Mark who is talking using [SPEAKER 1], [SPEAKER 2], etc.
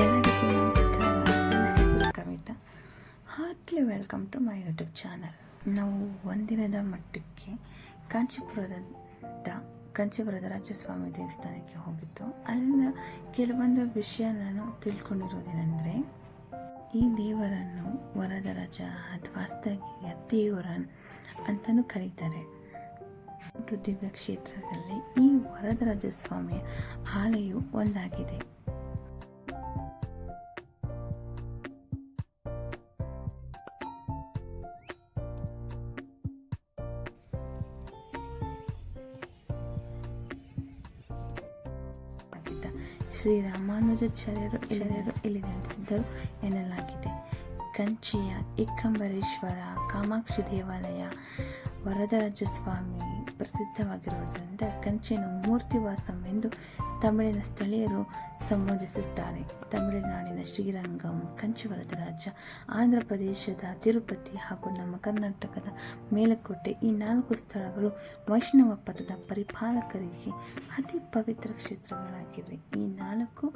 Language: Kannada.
[SPEAKER 1] ಎಲ್ಲರಿಗೂ ನಮಸ್ಕಾರ. ನನ್ನ ಹೆಸರು Kavita. Heartly welcome to my YouTube channel. ನಾವು ಒಂದಿನದ ಮಟ್ಟಕ್ಕೆ ಕಾಂಚೀಪುರದ ರಾಜಸ್ವಾಮಿ ದೇವಸ್ಥಾನಕ್ಕೆ ಹೋಗಿತ್ತು. ಅಲ್ಲಿ ಕೆಲವೊಂದು ವಿಷಯ ನಾನು ತಿಳ್ಕೊಂಡಿರೋದೇನೆಂದರೆ, ಈ ದೇವರನ್ನು ವರದರಾಜ ಅಥವಾ ಹಸ್ತಗಿರಿಯ ದೇವರನ್ ಅಂತಲೂ ಕರೀತಾರೆ. ದಿವ್ಯ ಕ್ಷೇತ್ರಗಳಲ್ಲಿ ಈ ವರದರಾಜಸ್ವಾಮಿಯ ಆಲಯವು ಒಂದಾಗಿದೆ. ಶ್ರೀರಾಮಾನುಜಾಚಾರ್ಯರು ಇಲ್ಲಿ ನೆಲೆಸಿದ್ದರು ಎನ್ನಲಾಗಿದೆ. ಕಂಚಿಯ ಏಕಂಬರೇಶ್ವರ ಕಾಮಾಕ್ಷಿ ದೇವಾಲಯ ವರದರಾಜಸ್ವಾಮಿ ಪ್ರಸಿದ್ಧವಾಗಿರುವುದರಿಂದ ಕಂಚಿಯನ್ನು ಮೂರ್ತಿವಾಸಂ ಎಂದು ತಮಿಳಿನ ಸ್ಥಳೀಯರು ಸಂಬೋಧಿಸುತ್ತಾರೆ. ತಮಿಳುನಾಡಿನ ಶ್ರೀರಂಗಂ, ಕಂಚಿ ವರದರಾಜ, ಆಂಧ್ರ ಪ್ರದೇಶದ ತಿರುಪತಿ ಹಾಗೂ ನಮ್ಮ ಕರ್ನಾಟಕದ ಮೇಲುಕೋಟೆ, ಈ 4 ಸ್ಥಳಗಳು ವೈಷ್ಣವ ಪಥದ ಪರಿಪಾಲಕರಿಗೆ ಅತಿ ಪವಿತ್ರ ಕ್ಷೇತ್ರಗಳಾಗಿವೆ. ಈ 4